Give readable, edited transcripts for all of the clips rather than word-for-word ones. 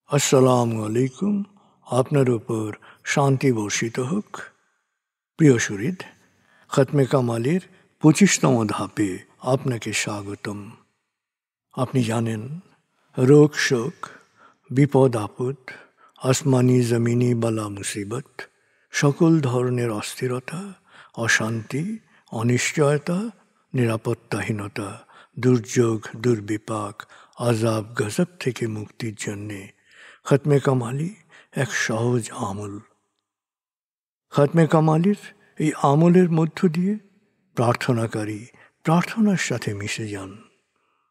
আসসালামু আলাইকুম। আপনার উপর শান্তি বর্ষিত হোক। প্রিয় শরীদ, খতমে কামালের 25তম ধাপে আপনাকে স্বাগতম। আপনি জানেন, রোগ শোক, বিপদ আপদ, আসমানি জমিনি বালা মুসিবত, সকল ধরনের অস্থিরতা, অশান্তি, অনিশ্চয়তা, নিরাপত্তাহীনতা, দুর্যোগ, দুর্বিপাক, আজাব গজব থেকে মুক্তির জন্যে খতমে কামালি এক সহজ আমল। খতমে কামালির এই আমলের মধ্য দিয়ে প্রার্থনাকারী প্রার্থনার সাথে মিশে যান।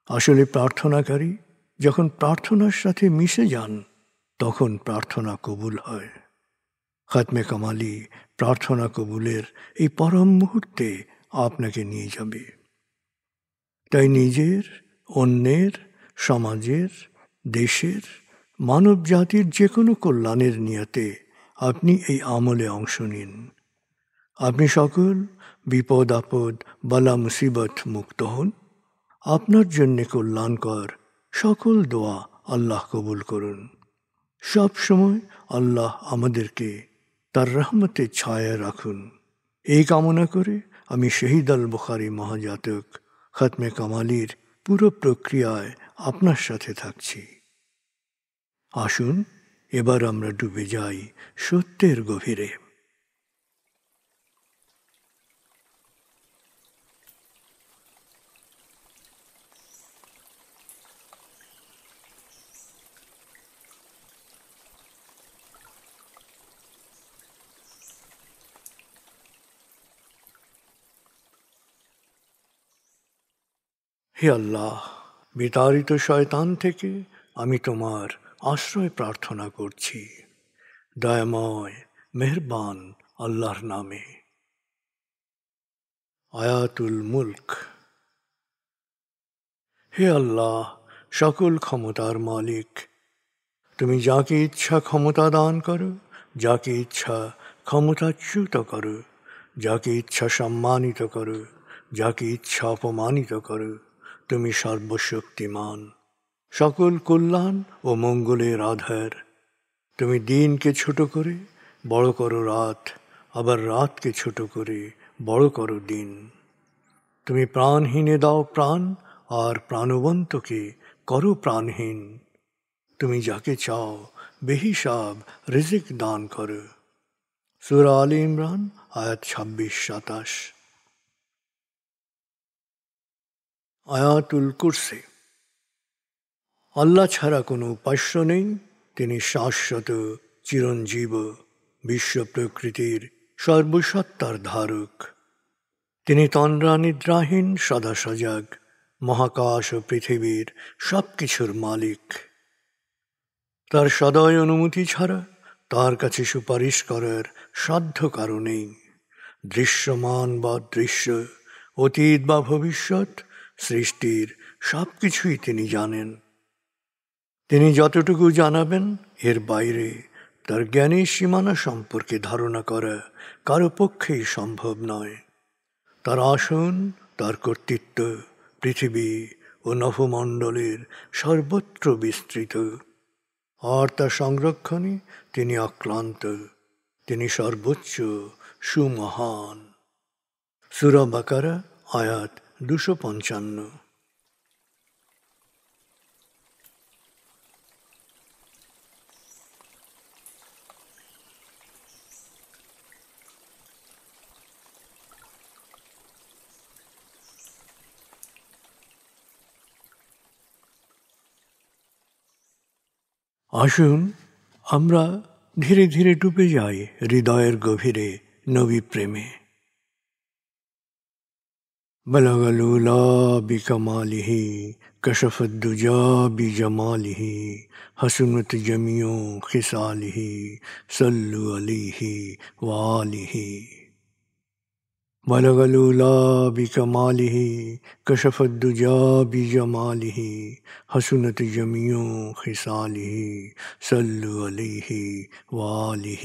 আসলে প্রার্থনাকারী যখন প্রার্থনার সাথে মিশে যান, তখন প্রার্থনা কবুল হয়। খতমে কামালি প্রার্থনা কবুলের এই পরম মুহূর্তে আপনাকে নিয়ে যাবে। তাই নিজের, অন্যের, সমাজের, দেশের, মানব জাতির যে কোনো কল্যাণের নিয়তে আপনি এই আমলে অংশ নিন। আপনি সকল বিপদ আপদ, বালা মুসিবত মুক্ত হন। আপনার জন্যে কল্যাণকর সকল দোয়া আল্লাহ কবুল করুন। সব সময় আল্লাহ আমাদেরকে তার রহমতের ছায়ায় রাখুন। এই কামনা করে আমি শহীদ আল বুখারী মহাজাতক খতমে কামালির পুরো প্রক্রিয়ায় আপনার সাথে থাকছি। আসুন এবার আমরা ডুবে যাই সত্যের গভীরে। হে আল্লাহ, বিতাড়িত শয়তান থেকে আমি তোমার আশ্রয় প্রার্থনা করছি। দয়াময় মেহেরবান আল্লাহর নামে। আয়াতুল মুলক। হে আল্লাহ, সকল ক্ষমতার মালিক, তুমি যাকে ইচ্ছা ক্ষমতা দান করো, যাকে ইচ্ছা ক্ষমতাচ্যুত করো, যাকে ইচ্ছা সম্মানিত করো, যাকে ইচ্ছা অপমানিত করো। তুমি সর্বশক্তিমান, সকল কল্যাণ ও মঙ্গলের আধার। তুমি দিনকে ছোট করে বড় করো রাত, আবার রাতকে ছোট করে বড় করো দিন। তুমি প্রাণহীনে দাও প্রাণ, আর প্রাণবন্তকে করো প্রাণহীন। তুমি যাকে চাও বেহিসাব রিজিক দান করো। সূরা আলে ইমরান আয়াত 26-27। আয়াতুল কুরসি। আল্লাহ ছাড়া কোনো উপাস্য নেই। তিনি শাশ্বত, চিরঞ্জীব, বিশ্ব প্রকৃতির সর্বসত্তার ধারক। তিনি তন্দ্রা নিদ্রাহীন, সদা সজাগ, মহাকাশ ও পৃথিবীর সব কিছুর মালিক। তার সদয় অনুমতি ছাড়া তার কাছে সুপারিশ করার সাধ্য কারো নেই। দৃশ্যমান বা দৃশ্য, অতীত বা ভবিষ্যৎ, সৃষ্টির সব কিছুই তিনি জানেন। তিনি যতটুকু জানাবেন, এর বাইরে তার জ্ঞানের সীমানা সম্পর্কে ধারণা করা কারো পক্ষেই সম্ভব নয়। তার আসন, তার কর্তৃত্ব পৃথিবী ও নভমণ্ডলের সর্বত্র বিস্তৃত, আর তার সংরক্ষণে তিনি অক্লান্ত। তিনি সর্বোচ্চ, সুমহান। সূরা বাকারা আয়াত 255। আসুন আমরা ধীরে ধীরে ডুবে যাই হৃদয়ের গভীরে নবী প্রেমে। বলগল উলা বিকমালিহি, কশফত দুজা বিজমালিহি, হসনত জমিও খিসালিহি, সল্লু আলিহি ওয়ালিহি। بلغ العلا بكماله كشف الدجى بجماله حسنت جميع خصاله صلوا عليه وآله।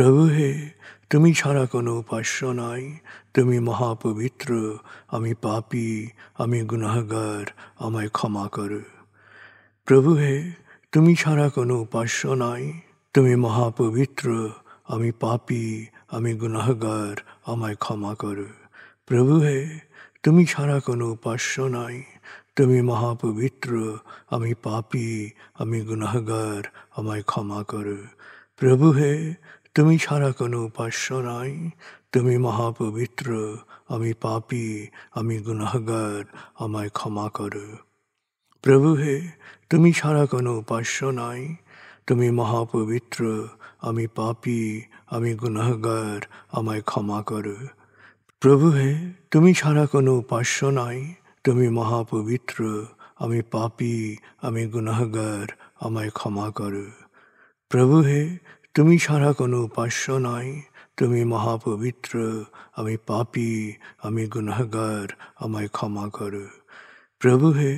প্রভু হে, তুমি ছাড়া কোনো উপাস্য নাই, তুমি মহাপবিত্র, আমি পাপী, আমি গুনাহগার, আমায় ক্ষমা করো। প্রভু হে, তুমি ছাড়া কোনো উপাস্য নাই, তুমি মহাপবিত্র, আমি পাপী, আমি গুনাহগার, আমায় ক্ষমা করো। প্রভু হে, তুমি ছাড়া কোনো উপাস্য নাই, তুমি মহাপবিত্র, আমি পাপী, আমি গুনাহগার, আমায় ক্ষমা করো। প্রভু হে, তুমি ছাড়া কোনো উপাস্য নাই, তুমি মহাপবিত্র, আমি পাপী, আমি গুনাহগার, আমায় ক্ষমা করো। প্রভু হে, তুমি ছাড়া কোনো উপাস্য নাই, তুমি মহাপবিত্র, আমি পাপী, আমি গুনাহগার, আমায় ক্ষমা করো। প্রভু হে, তুমি ছাড়া কোনো উপাস্য নাই, তুমি মহাপবিত্র, আমি পাপী, আমি গুনাহগার, আমায় ক্ষমা করো। প্রভু হে, তুমি ছাড়া কোনো উপাস্য নাই, তুমি মহাপবিত্র, আমি পাপী, আমি গুনাহগার, আমায় ক্ষমা করো। প্রভু হে,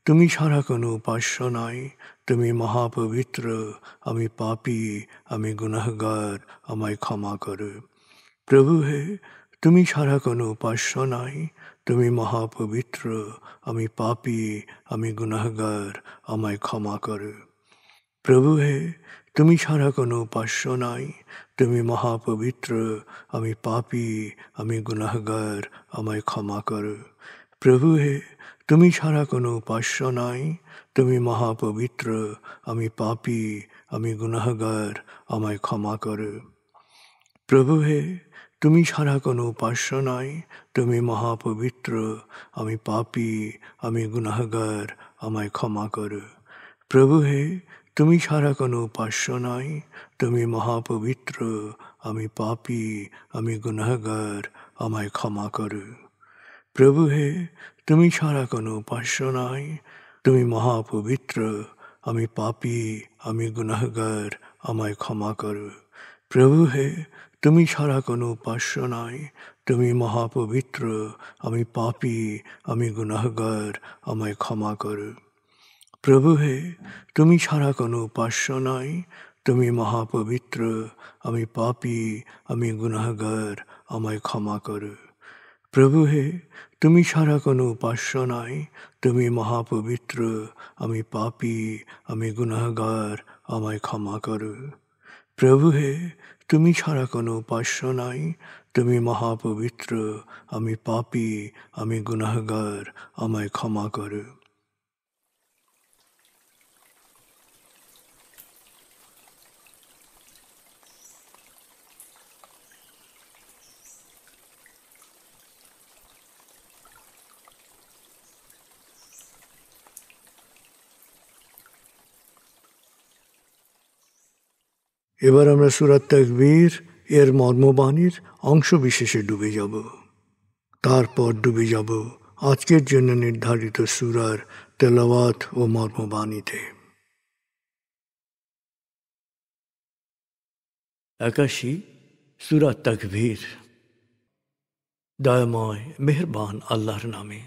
তুমি ছাড়া কোনো উপাস্য নাই, তুমি মহাপবিত্র, আমি পাপী, আমি গুনাহগার, আমায় ক্ষমা করো। প্রভু হে, তুমি ছাড়া কোনো উপাস্য নাই, তুমি মহাপবিত্র, আমি পাপী, আমি গুনাহগার, আমায় ক্ষমা করো। প্রভু হে, তুমি ছাড়া কোনো উপাস্য নাই, তুমি মহাপবিত্র, আমি পাপী, আমি গুনাহগার, আমায় ক্ষমা করো। প্রভু হে, তুমি ছাড়া কোনো উপাস্য নাই, তুমি মহাপবিত্র, আমি পাপী, আমি গুনাহগার, আমায় ক্ষমা করো। প্রভু হে, তুমি ছাড়া কোনো উপাস্য নাই, তুমি মহাপবিত্র, আমি পাপী, আমি গুনাহগার, আমায় ক্ষমা করো। প্রভু হে, তুমি ছাড়া কোনো উপাস্য নাই, তুমি মহাপবিত্র, আমি পাপী, আমি গুনাহগার, আমায় ক্ষমা করো। প্রভু হে, তুমি ছাড়া কোনো উপাস্য নাই, তুমি মহাপবিত্র, আমি পাপী, আমি গুনাহগার, আমায় ক্ষমা করো। প্রভু হে, তুমি ছাড়া কোনো উপাস্য নাই, তুমি মহাপবিত্র, আমি পাপী, আমি গুনাহগার, আমায় ক্ষমা করো। প্রভু হে, তুমি ছাড়া কোনো উপাস্য নাই, তুমি মহাপবিত্র, আমি পাপী, আমি গুনাহগার, আমায় ক্ষমা করো। প্রভু হে, তুমি ছাড়া কোনো উপাস্য নাই, তুমি মহাপবিত্র, আমি পাপী, আমি গুনাহগার, আমায় ক্ষমা করো। প্রভু হে, তুমি ছাড়া কোনো উপাস্য নাই, তুমি মহাপবিত্র, আমি পাপী, আমি গুনাহগার, আমায় ক্ষমা করো। এবার আমরা সূরা তাকবীর এর মর্মবাণীর অংশ বিশেষে ডুবে যাব। তারপর ডুবে যাব আজকের জন্য নির্ধারিত সূরার তেলাওয়াত ও মর্মবাণীতে। 81 সূরা তাকবীর। দয়াময় মেহেরবান আল্লাহর নামে।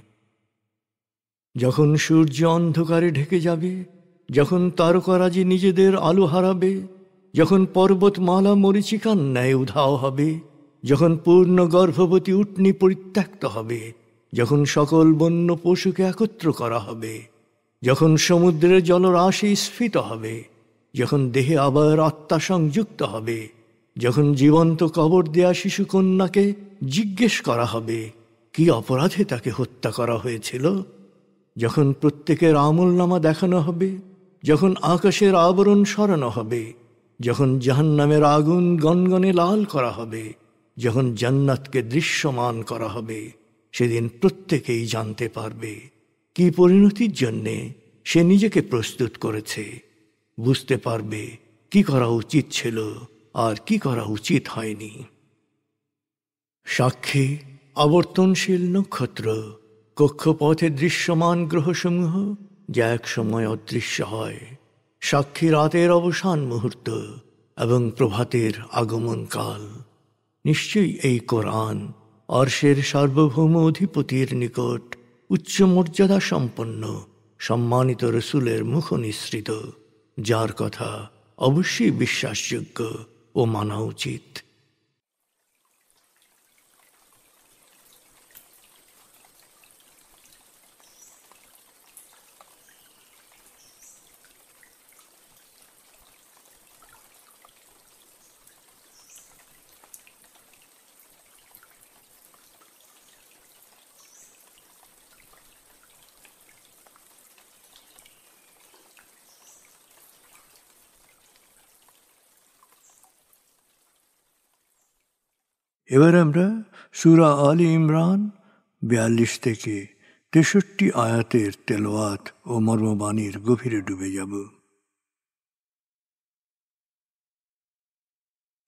যখন সূর্য অন্ধকারে ঢেকে যাবে, যখন তারকারাজি নিজেদের আলো হারাবে, যখন পর্বতমালা মরীচিকার ন্যায় উধাও হবে, যখন পূর্ণ গর্ভবতী উটনী পরিত্যক্ত হবে, যখন সকল বন্য পশুকে একত্র করা হবে, যখন সমুদ্রের জলরাশি স্ফীত হবে, যখন দেহে আবার আত্মা সংযুক্ত হবে, যখন জীবন্ত কবর দেয়া শিশুকন্যাকে জিজ্ঞেস করা হবে কি অপরাধে তাকে হত্যা করা হয়েছিল, যখন প্রত্যেকের আমলনামা দেখানো হবে, যখন আকাশের আবরণ সরানো হবে, যখন জাহান্নামের আগুন গনগনে লাল করা হবে, যখন জান্নাতকে দৃশ্যমান করা হবে, সেদিন প্রত্যেকেই জানতে পারবে কি পরিণতির জন্যে সে নিজেকে প্রস্তুত করেছে, বুঝতে পারবে কি করা উচিত ছিল আর কি করা উচিত হয়নি। সাক্ষী আবর্তনশীল নক্ষত্র, কক্ষপথে দৃশ্যমান গ্রহসমূহ যা এক সময় অদৃশ্য হয়, সাক্ষী রাতের অবসান মুহূর্ত এবং প্রভাতের আগমন কাল। নিশ্চয়ই এই কোরআন আরশের সার্বভৌম অধিপতির নিকট উচ্চ মর্যাদা সম্পন্ন সম্মানিত রসুলের মুখ নিঃসৃত, যার কথা অবশ্যই বিশ্বাসযোগ্য ও মানা উচিত। এবার আমরা সূরা আলে ইমরান ৪২ থেকে ৬৩ আয়াতের তেলাওয়াত ও মর্মবাণীর গভীরে ডুবে যাব।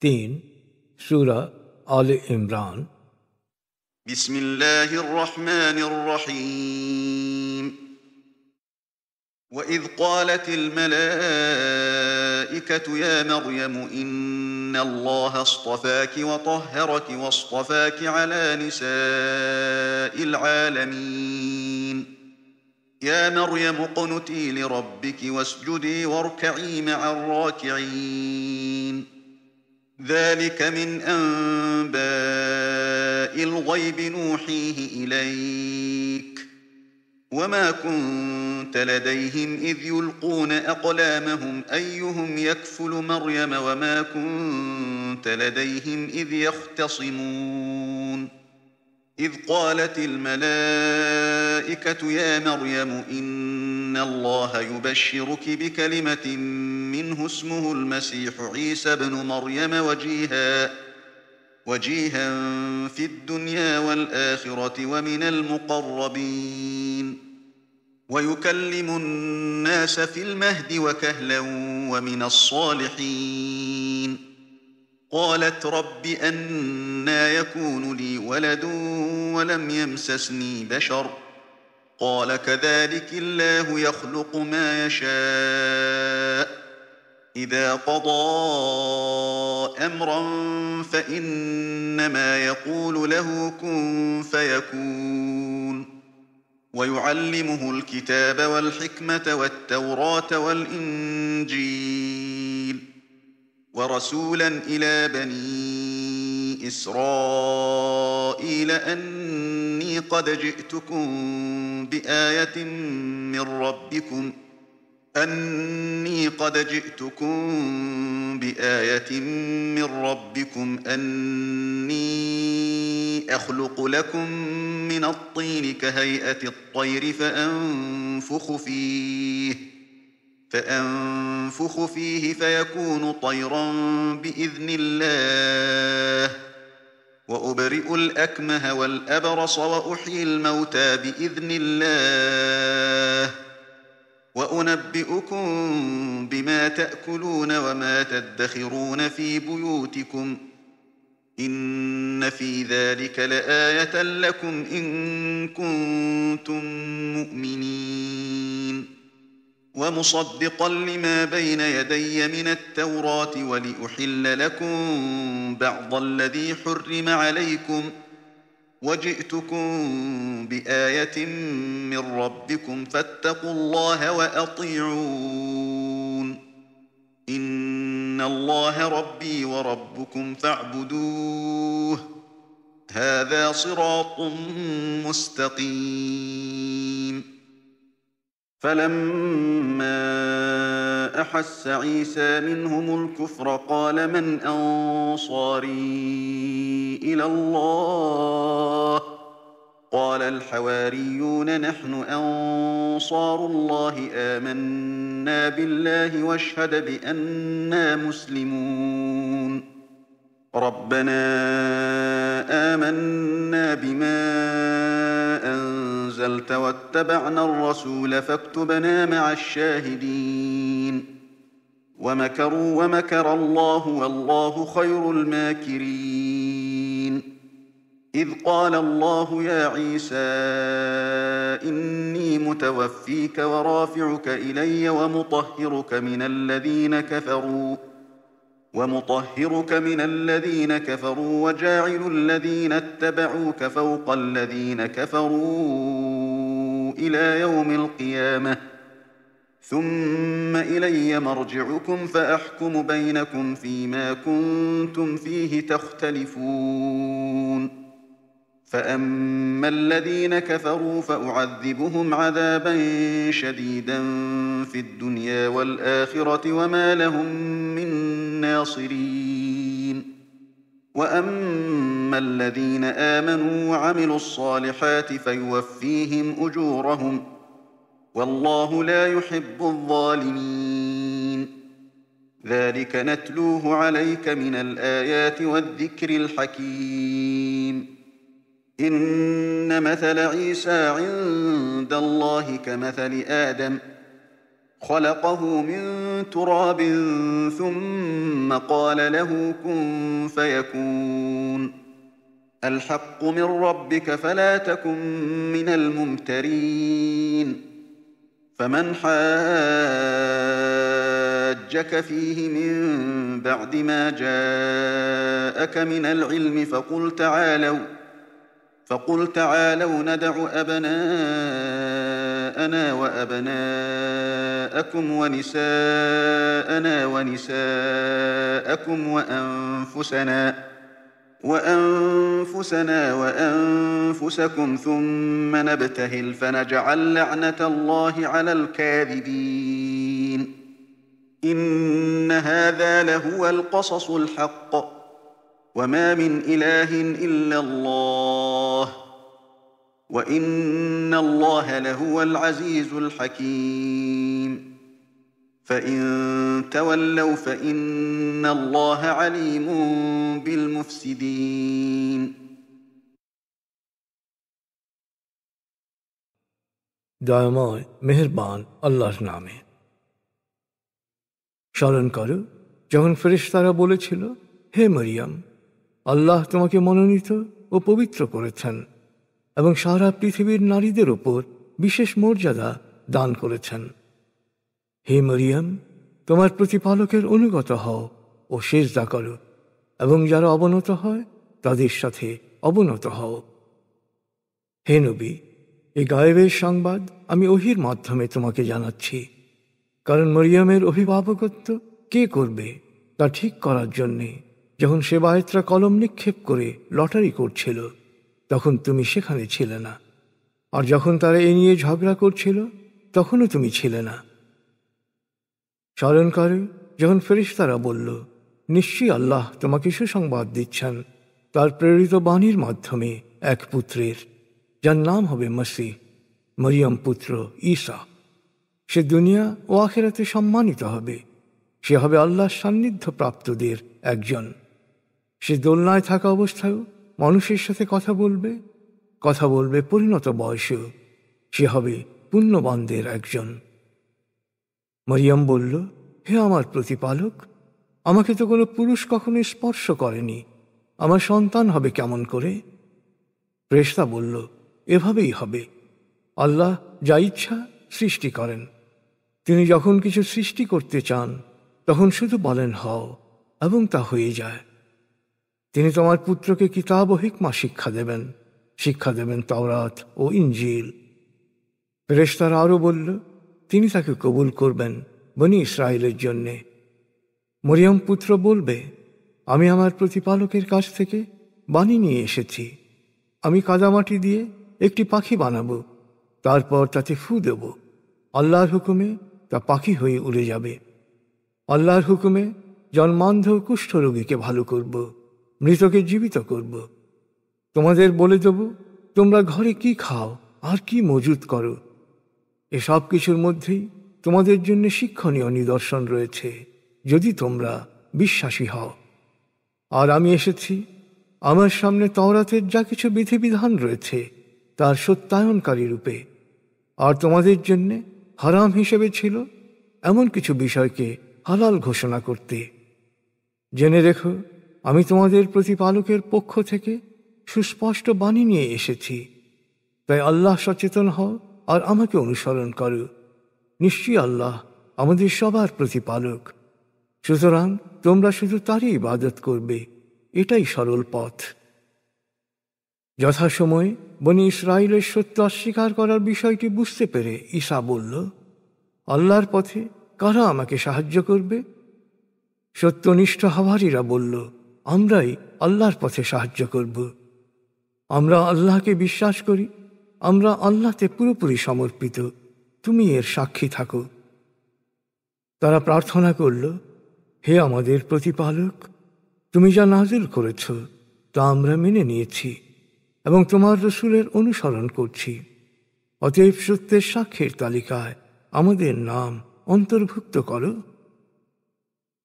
৩ সূরা আলে ইমরান। বিসমিল্লাহির রহমানির রহিম। وإذ قالت الملائكة يا مريم إن الله اصطفاك وطهرك واصطفاك على نساء العالمين يا مريم اقنتي لربك واسجدي واركعي مع الراكعين ذلك من أنباء الغيب نوحيه إليك وما كنت لديهم إذ يلقون أقلامهم أيهم يكفل مريم وما كنت لديهم إذ يختصمون إذ قالت الملائكة يا مريم إن الله يبشرك بكلمة منه اسمه المسيح عيسى بن مريم وجيها في الدنيا والآخرة ومن المقربين ويكلم الناس في المهد وكهلا ومن الصالحين قالت رب أنى يكون لي ولد ولم يمسسني بشر قال كذلك الله يخلق ما يشاء إذا قضى أمرا فإنما يقول له كن فيكون ويعلمه الكتاب والحكمة والتوراة والإنجيل ورسولا إلى بني إسرائيل أني قد جئتكم بآية من ربكم أني أخلق لكم من الطين كهيئة الطير فأنفخ فيه فيكون طيرا بإذن الله وأبرئ الأكمه والأبرص وأحيي الموتى بإذن الله وأنبئكم بما تأكلون وما تدخرون في بيوتكم إن في ذلك لآية لكم إن كنتم مؤمنين ومصدقا لما بين يدي من التوراة ولأحل لكم بعض الذي حرم عليكم وجئتكم بآية من ربكم فاتقوا الله وأطيعون إن الله ربي وربكم فاعبدوه هذا صراط مستقيم فلما أحس عيسى منهم الكفر قال من أنصاري إلى الله قال الحواريون نحن أنصار الله آمنا بالله واشهد بأننا مسلمون ربنا آمنا بما أنزلت واتبعنا الرسول فاكتبنا مع الشاهدين ومكروا ومكر الله والله خير الماكرين إذ قال الله يا عيسى إني متوفيك ورافعك إلي ومطهرك من الذين كفروا وجاعل الذين اتبعوك فوق الذين كفروا إلى يوم القيامة ثم إلي مرجعكم فأحكم بينكم فيما كنتم فيه تختلفون فأما الذين كفروا فأعذبهم عذابا شديدا في الدنيا والآخرة وما لهم من ناصرين وأما الذين آمنوا وعملوا الصالحات فيوفيهم أجورهم والله لا يحب الظالمين ذلك نتلوه عليك من الآيات والذكر الحكيم إن مثل عيسى عند الله كمثل آدم خلقه من تراب ثم قال له كن فيكون الحق من ربك فلا تكن من الممترين فمن حاجك فيه من بعد ما جاءك من العلم فقل تعالوا ندع أبناءنا وأبناءكم ونساءنا ونساءكم وأنفسنا وأنفسكم ثم نبتهل فنجعل لعنة الله على الكاذبين إن هذا لهو القصص الحق وما من إله إلا الله وإن الله لهو العزيز الحكيم فإن تولوا فإن الله عليم بالمفسدين দয়াময় মেহেরবান আল্লাহর নামে। স্মরণ করো যখন ফেরেশতারা বলেছিল, হে মরিয়ম, আল্লাহ তোমাকে মনোনীত ও পবিত্র করেছেন এবং সারা পৃথিবীর নারীদের ওপর বিশেষ মর্যাদা দান করেছেন। হে মরিয়ম, তোমার প্রতিপালকের অনুগত হও ও সিজদা করো এবং যারা অবনত হয় তাদের সাথে অবনত হও। হে নবী, এই গায়েবের সংবাদ আমি ওহির মাধ্যমে তোমাকে জানাচ্ছি, কারণ মরিয়মের অভিভাবকত্ব কে করবে তা ঠিক করার জন্যে যখন সেবায়েতরা কলম নিক্ষেপ করে লটারি করছিল তখন তুমি সেখানে ছিলে না, আর যখন তারা এ নিয়ে ঝগড়া করছিল তখনও তুমি ছিলে না। স্মরণ করে যখন ফেরেশতারা বলল, নিশ্চয়ই আল্লাহ তোমাকে সুসংবাদ দিচ্ছেন তার প্রেরিত বাণীর মাধ্যমে এক পুত্রের, যার নাম হবে মসিহ, মরিয়ম পুত্র ঈসা। সে দুনিয়া ও আখিরাতে সম্মানিত হবে, সে হবে আল্লাহর সান্নিধ্য প্রাপ্তদের একজন। সে দোলনায় থাকা অবস্থায়ও মানুষের সাথে কথা বলবে পরিণত বয়সেও, সে হবে পুণ্যবানদের একজন। মরিয়ম বলল, হে আমার প্রতিপালক, আমাকে তো কোনো পুরুষ কখনো স্পর্শ করেনি, আমার সন্তান হবে কেমন করে? ফেরেশতা বলল, এভাবেই হবে। আল্লাহ যা ইচ্ছা সৃষ্টি করেন, তিনি যখন কিছু সৃষ্টি করতে চান তখন শুধু বলেন হও, এবং তা হয়ে যায়। তিনি তোমার পুত্রকে কিতাব ও হিকমা শিক্ষা দেবেন তাওরাত ও ইনজিল। ফেরেশতারা আরও বলল, তিনি তাকে কবুল করবেন বনি ইসরায়েলের জন্যে। মরিয়ম পুত্র বলবে, আমি আমার প্রতিপালকের কাছ থেকে বাণী নিয়ে এসেছি, আমি কাদামাটি দিয়ে একটি পাখি বানাবো, তারপর তাতে ফু দেব, আল্লাহর হুকুমে তা পাখি হয়ে উড়ে যাবে। আল্লাহর হুকুমে জন্মান্ধ কুষ্ঠরোগীকে ভালো করব, মৃতকে জীবিত করব। তোমাদের বলে দেব তোমরা ঘরে কি খাও আর কি মজুত করো। এসব কিছুর মধ্যেই তোমাদের জন্য শিক্ষণীয় নিদর্শন রয়েছে, যদি তোমরা বিশ্বাসী হও। আর আমি এসেছি আমার সামনে তাওরাতের যা কিছু বিধিবিধান রয়েছে তার সত্যায়নকারী রূপে, আর তোমাদের জন্য হারাম হিসেবে ছিল এমন কিছু বিষয়কে হালাল ঘোষণা করতে। জেনে রেখো, আমি তোমাদের প্রতিপালকের পক্ষ থেকে সুস্পষ্ট বাণী নিয়ে এসেছি, তাই আল্লাহ সচেতন হও আর আমাকে অনুসরণ করো। নিশ্চয়ই আল্লাহ আমাদের সবার প্রতিপালক, সুতরাং তোমরা শুধু তারই ইবাদত করবে, এটাই সরল পথ। যথাসময়ে বনি ইসরায়েলের সত্য অস্বীকার করার বিষয়টি বুঝতে পেরে ঈসা বলল, আল্লাহর পথে কারা আমাকে সাহায্য করবে? সত্যনিষ্ঠ হাওয়ারীরা বলল, আমরাই আল্লাহর পথে সাহায্য করব। আমরা আল্লাহকে বিশ্বাস করি, আমরা আল্লাহতে পুরোপুরি সমর্পিত, তুমি এর সাক্ষী থাকো। তারা প্রার্থনা করল, হে আমাদের প্রতিপালক, তুমি যা নাজিল করেছ তা আমরা মেনে নিয়েছি এবং তোমার রসূলের অনুসরণ করছি। অতএব সত্যের সাক্ষীর তালিকায় আমাদের নাম অন্তর্ভুক্ত করো।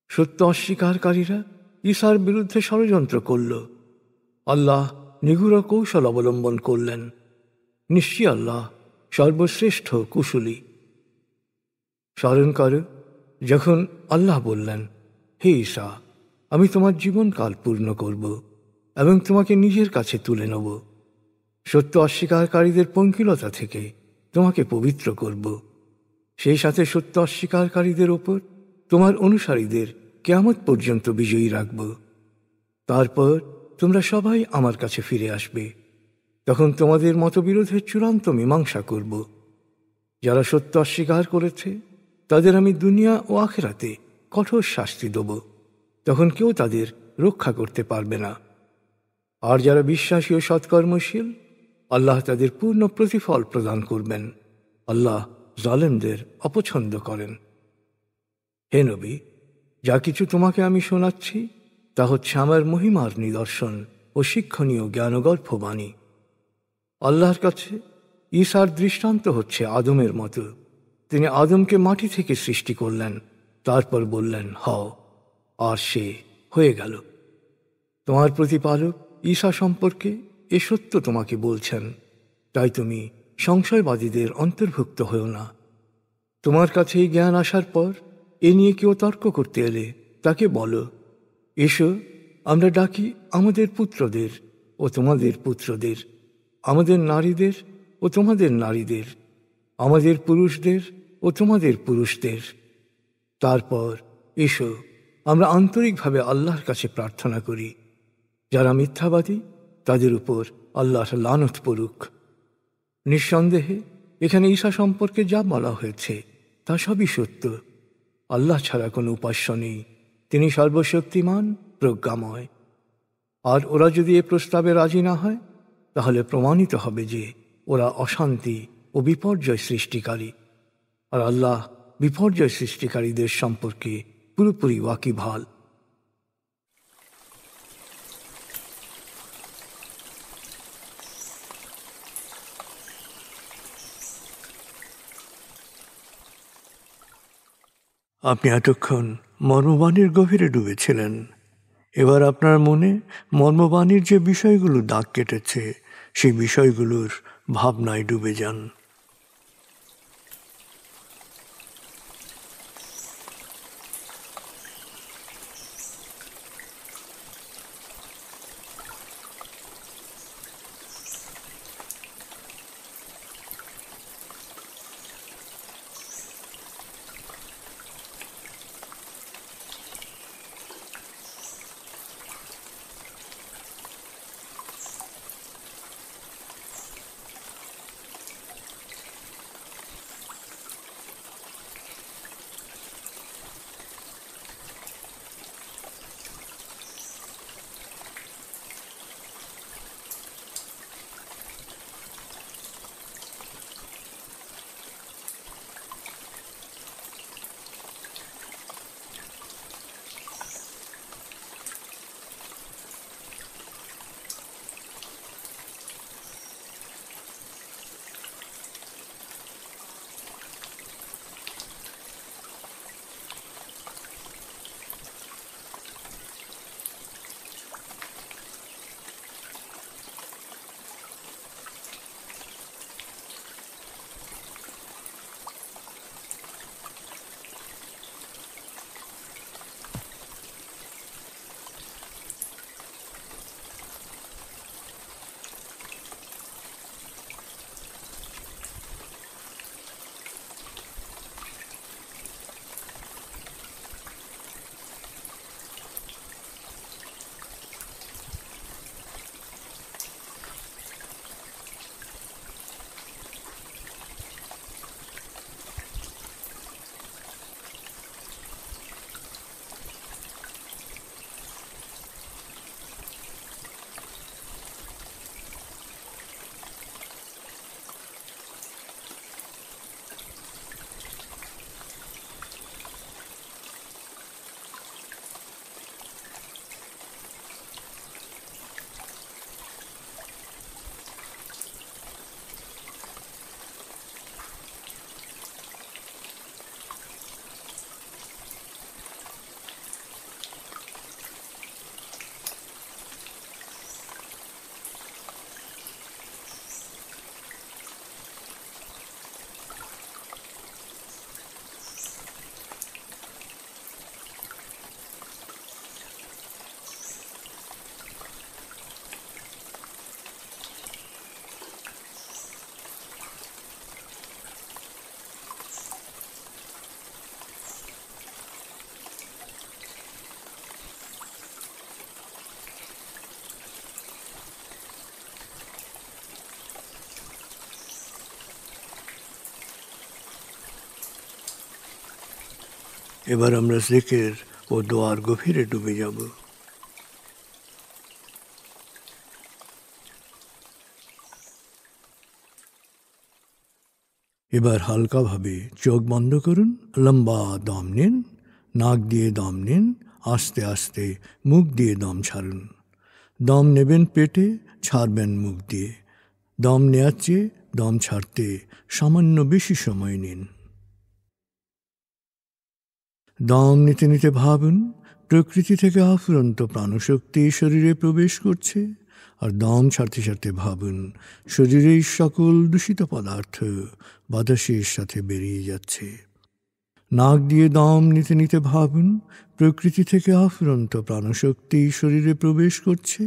সত্য অস্বীকারীরা ঈসার বিরুদ্ধে ষড়যন্ত্র করল। আল্লাহ নিগুড় কৌশল অবলম্বন করলেন। নিশ্চয়ই আল্লাহ সর্বশ্রেষ্ঠ কুশলী। স্মরণ করো যখন আল্লাহ বললেন, হে ঈসা, আমি তোমার জীবনকাল পূর্ণ করব এবং তোমাকে নিজের কাছে তুলে নেব। সত্য অস্বীকারীদের পঙ্কিলতা থেকে তোমাকে পবিত্র করব। সেই সাথে সত্য অস্বীকারীদের ওপর তোমার অনুসারীদের কিয়ামত পর্যন্ত বিজয়ী রাখব। তারপর তোমরা সবাই আমার কাছে ফিরে আসবে। তখন তোমাদের মতবিরোধের চূড়ান্ত মীমাংসা করব। যারা সত্য অস্বীকার করেছে তাদের আমি দুনিয়া ও আখিরাতে কঠোর শাস্তি দেব। তখন কেউ তাদের রক্ষা করতে পারবে না। আর যারা বিশ্বাসী ও সৎকর্মশীল, আল্লাহ তাদের পূর্ণ প্রতিফল প্রদান করবেন। আল্লাহ জালেমদের অপছন্দ করেন। হে নবী, যা কিছু তোমাকে আমি শোনাচ্ছি তা হচ্ছে আমার মহিমার নিদর্শন ও শিক্ষণীয় জ্ঞানগর্ভ বাণী। আল্লাহর কাছে ঈসার দৃষ্টান্ত হচ্ছে আদমের মতো। তিনি আদমকে মাটি থেকে সৃষ্টি করলেন, তারপর বললেন হও, আর সে হয়ে গেল। তোমার প্রতিপালক ঈসা সম্পর্কে এ সত্য তোমাকে বলছেন, তাই তুমি সংশয়বাদীদের অন্তর্ভুক্ত হও না। তোমার কাছে এই জ্ঞান আসার পর এ নিয়ে কেউ তর্ক করতে এলে তাকে বলো, এসো আমরা ডাকি আমাদের পুত্রদের ও তোমাদের পুত্রদের, আমাদের নারীদের ও তোমাদের নারীদের, আমাদের পুরুষদের ও তোমাদের পুরুষদের। তারপর এসো আমরা আন্তরিকভাবে আল্লাহর কাছে প্রার্থনা করি। যারা মিথ্যাবাদী তাদের উপর আল্লাহর লানত পড়ুক। নিঃসন্দেহে এখানে ঈসা সম্পর্কে যা বলা হয়েছে তা সবই সত্য। আল্লাহ ছাড়া কোনো উপাস্য নেই, তিনি সর্বশক্তিমান, প্রজ্ঞাময়। আর ওরা যদি এ প্রস্তাবে রাজি না হয় তাহলে প্রমাণিত হবে যে ওরা অশান্তি ও বিপর্যয় সৃষ্টিকারী। আর আল্লাহ বিপর্যয় সৃষ্টিকারীদের সম্পর্কে পুরোপুরি ওয়াকিবহাল। আপনি এতক্ষণ মর্মবাণীর গভীরে ডুবেছিলেন। এবার আপনার মনে মর্মবাণীর যে বিষয়গুলো দাগ কেটেছে সেই বিষয়গুলোর ভাবনায় ডুবে যান। এবার আমরা জিকির ও দোয়ার গভীরে ডুবে যাব। এবার হালকাভাবে চোখ বন্ধ করুন, লম্বা দম নিন, নাক দিয়ে দম নিন, আস্তে আস্তে মুখ দিয়ে দম ছাড়ুন। দম নেবেন পেটে, ছাড়বেন মুখ দিয়ে। দম নেওয়ার চেয়ে দম ছাড়তে সামান্য বেশি সময় নিন। দম নিতে নিতে ভাবুন প্রকৃতি থেকে আফুরন্ত প্রাণশক্তি শরীরে প্রবেশ করছে, আর দম ছাড়তে ছাড়তে ভাবুন শরীরের সকল দূষিত পদার্থ বাতাসের সাথে বেরিয়ে যাচ্ছে। নাক দিয়ে দম নিতে নিতে ভাবুন প্রকৃতি থেকে আফুরন্ত প্রাণশক্তি শরীরে প্রবেশ করছে,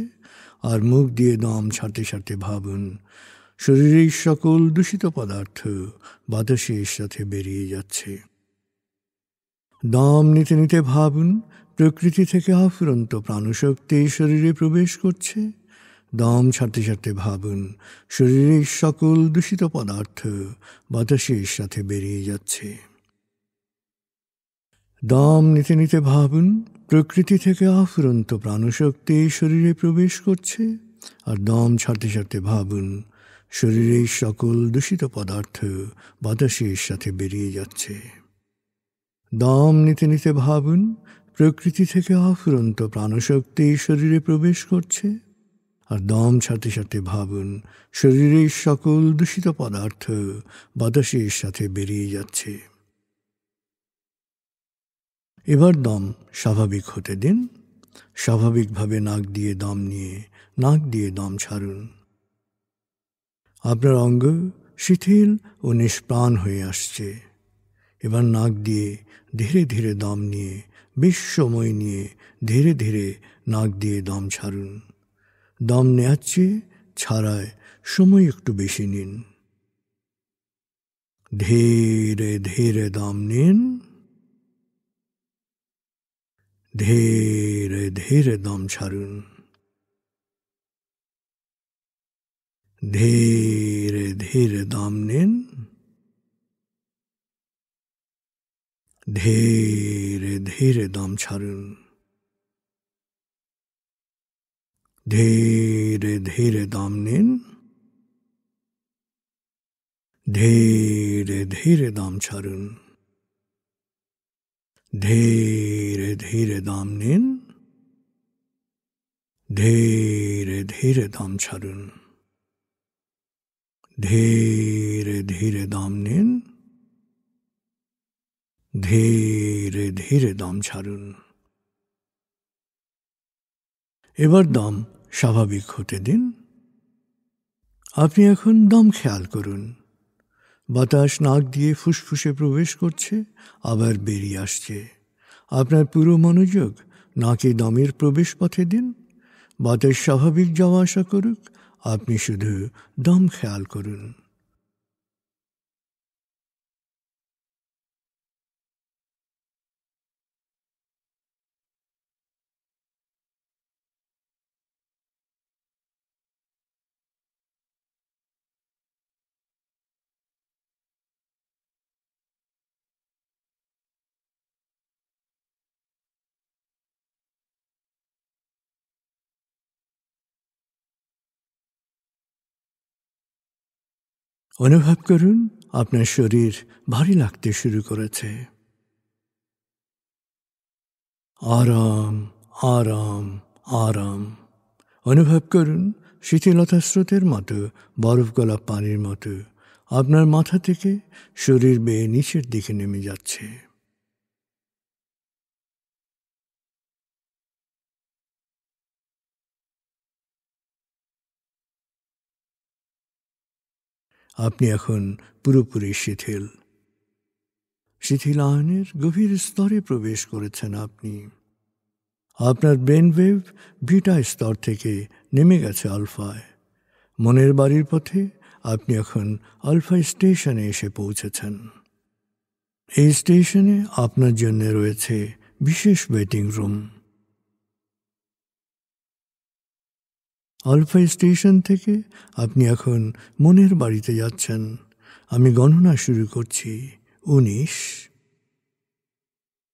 আর মুখ দিয়ে দম ছাড়তে ছাড়তে ভাবুন শরীরের সকল দূষিত পদার্থ বাতাসের সাথে বেরিয়ে যাচ্ছে। দম নিতে নিতে ভাবুন প্রকৃতি থেকে আফুরন্ত প্রাণশক্তি শরীরে প্রবেশ করছে। দম ছাড়তে ছাড়তে ভাবুন শরীরের সকল দূষিত পদার্থ বাতাসের সাথে বেরিয়ে যাচ্ছে। দম নিতে নিতে ভাবুন প্রকৃতি থেকে আফুরন্ত প্রাণশক্তি শরীরে প্রবেশ করছে, আর দম ছাড়তে ছাড়তে ভাবুন শরীরের সকল দূষিত পদার্থ বাতাসের সাথে বেরিয়ে যাচ্ছে। দম নিতে নিতে ভাবুন প্রকৃতি থেকে আফুরন্ত প্রাণশক্তি শরীরে প্রবেশ করছে, আর দম ছাড়তে ছাড়তে ভাবুন শরীরের সকল দূষিত পদার্থ বাতাসের সাথে বেরিয়ে যাচ্ছে। এবার দম স্বাভাবিক হতে দিন। স্বাভাবিকভাবে নাক দিয়ে দম নিয়ে নাক দিয়ে দম ছাড়ুন। আপনার অঙ্গ শিথিল ও নিষ্প্রাণ হয়ে আসছে। এবার নাক দিয়ে ধীরে ধীরে দম নিয়ে বেশ সময় নিয়ে ধীরে ধীরে নাক দিয়ে দম ছাড়ুন। দম নেওয়ার চেয়ে ছাড়ায় সময় একটু বেশি নিন। ধীরে ধীরে দম নিন, ধীরে ধীরে দম ছাড়ুন। ধীরে ধীরে দম নিন, ধীরে ধীরে দম ছাড়ুন। ধীরে ধীরে দম নিন, ধীরে ধীরে দম ছাড়ুন। ধীরে ধীরে দম নিন, ধীরে ধীরে দম ছাড়ুন। ধীরে ধীরে দম নিন, ধীরে ধীরে দম ছাড়ুন। এবার দম স্বাভাবিক হতে দিন। আপনি এখন দম খেয়াল করুন। বাতাস নাক দিয়ে ফুসফুসে প্রবেশ করছে, আবার বেরিয়ে আসছে। আপনার পুরো মনোযোগ নাকে দমের প্রবেশ পথে দিন। বাতাস স্বাভাবিক যাওয়া আসা করুক, আপনি শুধু দম খেয়াল করুন। অনুভব করুন আপনার শরীর ভারী লাগতে শুরু করেছে। আরাম আরাম আরাম অনুভব করুন শীতলতা স্রোতের মতো, বরফ গলা পানির মতো আপনার মাথা থেকে শরীর বেয়ে নিচের দিকে নেমে যাচ্ছে। আপনি এখন পুরোপুরি শিথিল। শিথিলায়নের গভীর স্তরে প্রবেশ করেছেন আপনি। আপনার ব্রেন ওয়েভ বিটা স্তর থেকে নেমে গেছে আলফায়। মনের বাড়ির পথে আপনি এখন আলফা স্টেশনে এসে পৌঁছেছেন। এই স্টেশনে আপনার জন্য রয়েছে বিশেষ ওয়েটিং রুম। আলফা স্টেশন থেকে আপনি এখন মনের বাড়িতে যাচ্ছেন। আমি গণনা শুরু করছি। 19,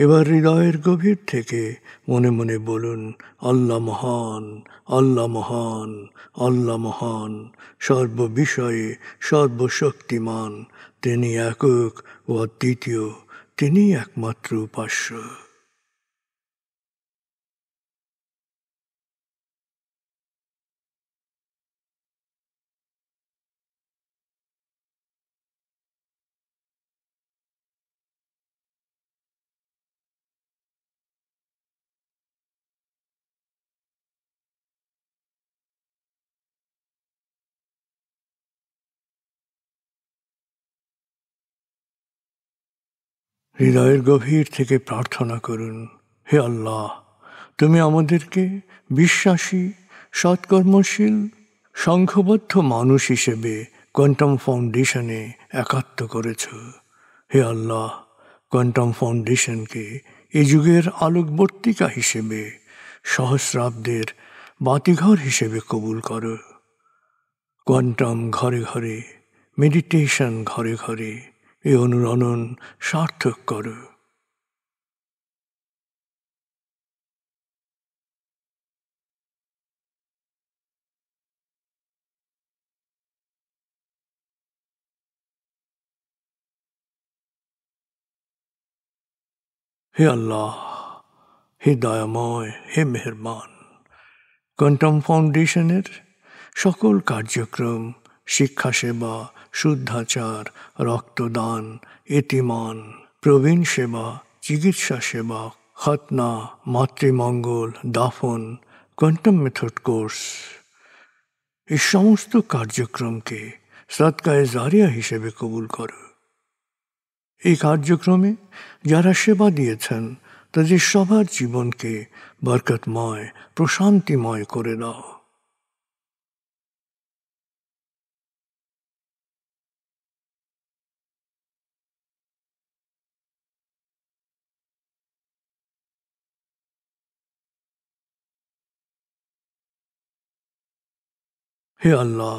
এবার হৃদয়ের গভীর থেকে মনে মনে বলুন, আল্লাহ মহান, আল্লাহ মহান, আল্লাহ মহান, সর্ববিষয়ে সর্বশক্তিমান, তিনি একক ও অদ্বিতীয়, তিনি একমাত্র উপাস্য। হৃদয়ের গভীর থেকে প্রার্থনা করুন, হে আল্লাহ, তুমি আমাদেরকে বিশ্বাসী, সৎকর্মশীল, সংঘবদ্ধ মানুষ হিসেবে কোয়ান্টাম ফাউন্ডেশনে একাত্ম করেছ। হে আল্লাহ, কোয়ান্টাম ফাউন্ডেশনকে এ যুগের আলোকবর্তিকা হিসেবে, সহস্রাব্দের বাতিঘর হিসেবে কবুল করো। কোয়ান্টাম ঘরে ঘরে, মেডিটেশন ঘরে ঘরে, এ অনুরণন সার্থক করো। হে আল্লাহ, হে দয়াময়, হে মেহেরবান, কোয়ান্টাম ফাউন্ডেশনের সকল কার্যক্রম, শিক্ষা সেবা, শুদ্ধাচার, রক্তদান, এতিমান, প্রবীণ সেবা, চিকিৎসা সেবা, খতনা, মাতৃমঙ্গল, দাফন, কোয়ান্টাম মেথড কোর্স, এই সমস্ত কার্যক্রমকে সদকায়ে জারিয়া হিসেবে কবুল করো। এই কার্যক্রমে যারা সেবা দিয়েছেন তাদের সবার জীবনকে বরকতময়, প্রশান্তিময় করে দাও। হে আল্লাহ,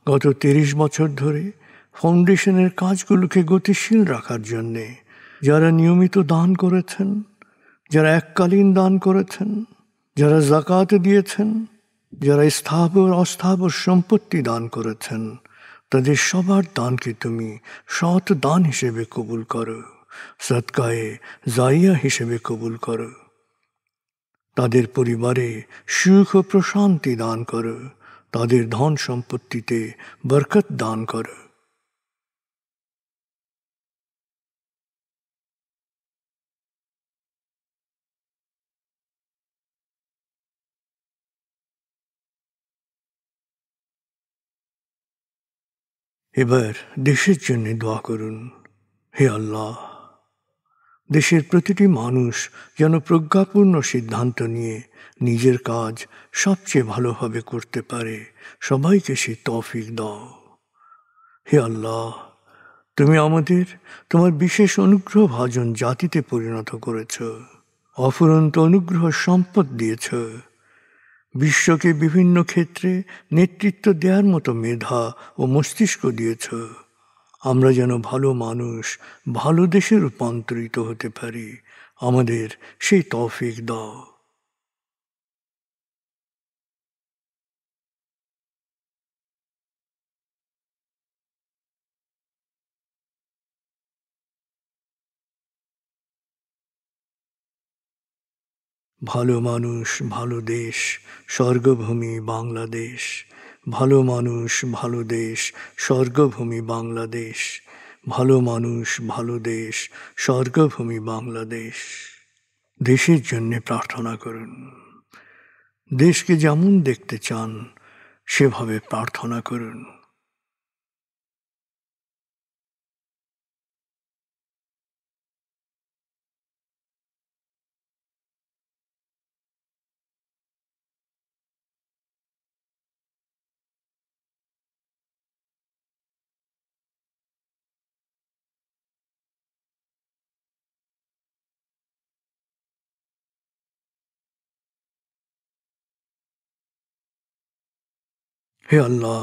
গত 30 বছর ধরে ফাউন্ডেশনের কাজগুলোকে গতিশীল রাখার জন্যে যারা নিয়মিত দান করেছেন, যারা এককালীন দান করেছেন, যারা জাকাত দিয়েছেন, যারা স্থাবর অস্থাবর সম্পত্তি দান করেছেন, তাদের সবার দানকে তুমি সৎ দান হিসেবে কবুল করো, সদকায়ে জারিয়া হিসেবে কবুল করো। তাদের পরিবারে সুখ ও প্রশান্তি দান করো, তাদের ধন সম্পত্তিতে বরকত দান করো। এবার দেশের জন্য দোয়া করুন। হে আল্লাহ, দেশের প্রতিটি মানুষ যেন প্রজ্ঞাপূর্ণ সিদ্ধান্ত নিয়ে নিজের কাজ সবচেয়ে ভালোভাবে করতে পারে, সবাইকে সে তৌফিক দাও। হে আল্লাহ, তুমি আমাদের তোমার বিশেষ অনুগ্রহ ভাজন জাতিতে পরিণত করেছ, অফুরন্ত অনুগ্রহ সম্পদ দিয়েছ, বিশ্বকে বিভিন্ন ক্ষেত্রে নেতৃত্ব দেওয়ার মতো মেধা ও মস্তিষ্ক দিয়েছ। আমরা যেন ভালো মানুষ, ভালো দেশে রূপান্তরিত হতে পারি, আমাদের সেই তৌফিক দাও। ভালো মানুষ, ভালো দেশ, স্বর্গভূমি বাংলাদেশ। ভালো মানুষ, ভালো দেশ, স্বর্গভূমি বাংলাদেশ। ভালো মানুষ, ভালো দেশ, স্বর্গভূমি বাংলাদেশ। দেশের জন্য প্রার্থনা করুন। দেশকে যেমন দেখতে চান সেভাবে প্রার্থনা করুন। হে আল্লাহ,